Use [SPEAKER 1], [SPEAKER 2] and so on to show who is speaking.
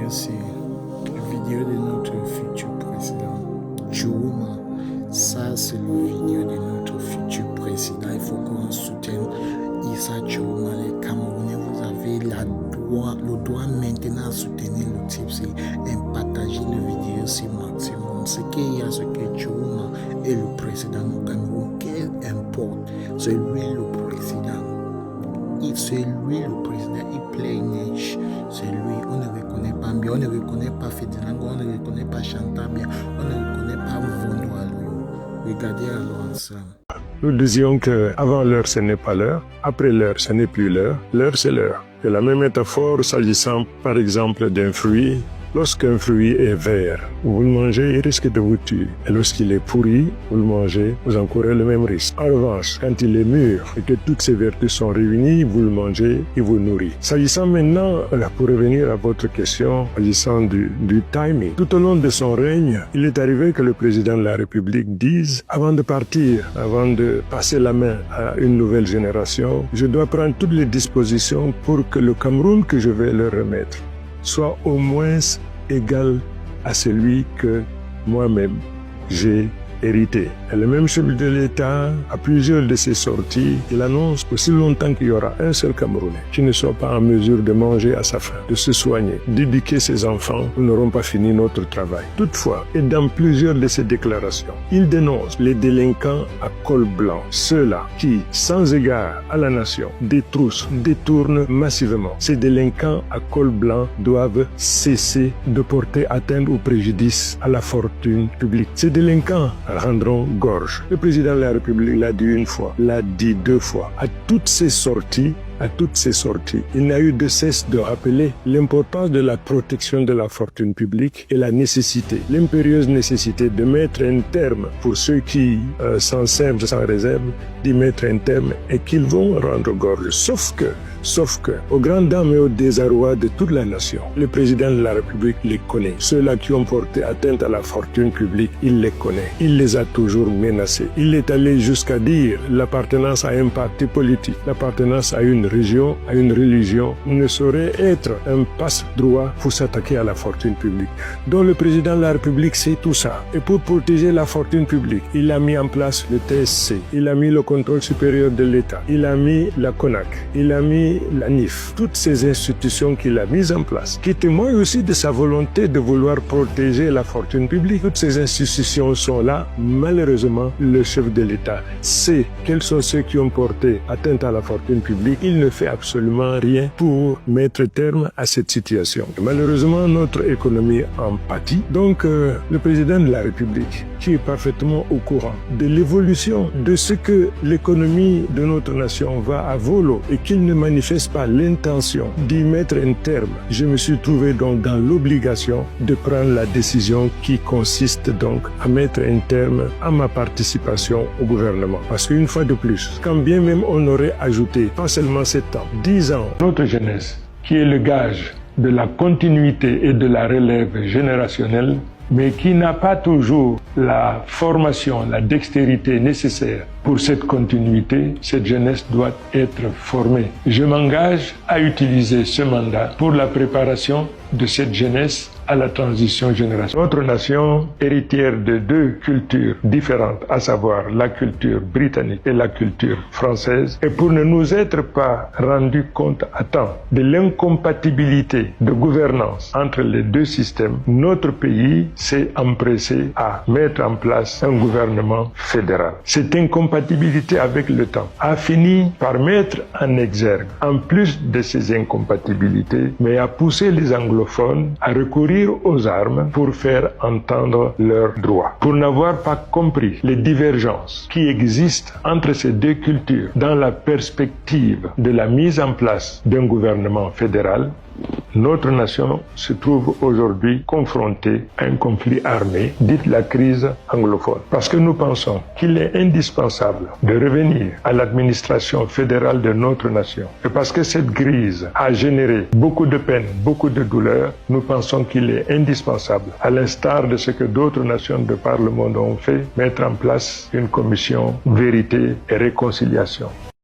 [SPEAKER 1] vidéo, c'est la vidéo de notre futur président, Diouma. Ça, c'est la vidéo de notre futur président. Il faut qu'on soutienne Issa Diouma. Les Camerounais, vous avez le droit maintenant à soutenir le type. C'est partager la vidéo, c'est maximum. Ce qu'il y a, c'est que Diouma est le président du Cameroun. Quel importe, c'est lui le président. C'est lui le président, il play neige. C'est lui, on ne reconnaît pas bien, on ne reconnaît pas Ferdinand, on ne reconnaît pas Chantal bien, on ne reconnaît pas Vondo à lui. Regardez alors ensemble.
[SPEAKER 2] Nous disions qu'avant l'heure, ce n'est pas l'heure, après l'heure, ce n'est plus l'heure, l'heure, c'est l'heure. Et la même métaphore s'agissant, par exemple, d'un fruit. Lorsqu'un fruit est vert, vous le mangez, il risque de vous tuer. Et lorsqu'il est pourri, vous le mangez, vous encourez le même risque. En revanche, quand il est mûr et que toutes ses vertus sont réunies, vous le mangez, il vous nourrit. S'agissant maintenant, pour revenir à votre question, s'agissant du timing, tout au long de son règne, il est arrivé que le président de la République dise, avant de partir, avant de passer la main à une nouvelle génération, je dois prendre toutes les dispositions pour que le Cameroun que je vais leur remettre soit au moins égal à celui que moi-même j'ai hérité. Et le même chef de l'État, à plusieurs de ses sorties, il annonce aussi longtemps qu'il y aura un seul Camerounais qui ne soit pas en mesure de manger à sa faim, de se soigner, d'éduquer ses enfants, nous n'aurons pas fini notre travail. Toutefois, et dans plusieurs de ses déclarations, il dénonce les délinquants à col blanc, ceux-là qui, sans égard à la nation, détroussent, détournent massivement. Ces délinquants à col blanc doivent cesser de porter atteinte ou préjudice à la fortune publique. Ces délinquants rendront gorge. Le président de la République l'a dit une fois, l'a dit deux fois. À toutes ces sorties, il n'a eu de cesse de rappeler l'importance de la protection de la fortune publique et la nécessité, l'impérieuse nécessité de mettre un terme pour ceux qui s'en servent sans réserve, d'y mettre un terme et qu'ils vont rendre gorge. Sauf que, aux grandes dames et au désarroi de toute la nation, le président de la République les connaît. Ceux-là qui ont porté atteinte à la fortune publique, il les connaît. Il les a toujours menacés. Il est allé jusqu'à dire l'appartenance à un parti politique, l'appartenance à une région, à une religion, ne saurait être un passe-droit pour s'attaquer à la fortune publique. Donc le président de la République sait tout ça. Et pour protéger la fortune publique, il a mis en place le TSC, il a mis le contrôle supérieur de l'État, il a mis la CONAC, il a mis la NIF, toutes ces institutions qu'il a mises en place, qui témoignent aussi de sa volonté de vouloir protéger la fortune publique. Toutes ces institutions sont là. Malheureusement, le chef de l'État sait quels sont ceux qui ont porté atteinte à la fortune publique. Il ne fait absolument rien pour mettre terme à cette situation. Malheureusement, notre économie en pâtit. Donc, le président de la République, qui est parfaitement au courant de l'évolution de ce que l'économie de notre nation va à volo et qu'il ne manifeste pas l'intention d'y mettre un terme, je me suis trouvé donc dans l'obligation de prendre la décision qui consiste donc à mettre un terme à ma participation au gouvernement. Parce qu'une fois de plus, quand bien même on aurait ajouté pas seulement 7 ans, 10 ans, notre jeunesse, qui est le gage de la continuité et de la relève générationnelle, mais qui n'a pas toujours la formation, la dextérité nécessaire pour cette continuité, cette jeunesse doit être formée. Je m'engage à utiliser ce mandat pour la préparation de cette jeunesse à la transition générationnelle. Notre nation, héritière de deux cultures différentes, à savoir la culture britannique et la culture française, et pour ne nous être pas rendu compte à temps de l'incompatibilité de gouvernance entre les deux systèmes, notre pays s'est empressé à mettre en place un gouvernement fédéral. Cette incompatibilité avec le temps a fini par mettre en exergue, en plus de ces incompatibilités, mais a poussé les anglophones à recourir aux armes pour faire entendre leurs droits. Pour n'avoir pas compris les divergences qui existent entre ces deux cultures dans la perspective de la mise en place d'un gouvernement fédéral, notre nation se trouve aujourd'hui confrontée à un conflit armé, dite la crise anglophone. Parce que nous pensons qu'il est indispensable de revenir à l'administration fédérale de notre nation. Et parce que cette crise a généré beaucoup de peine, beaucoup de douleur, nous pensons qu'il est indispensable, à l'instar de ce que d'autres nations de par le monde ont fait, mettre en place une commission vérité et réconciliation.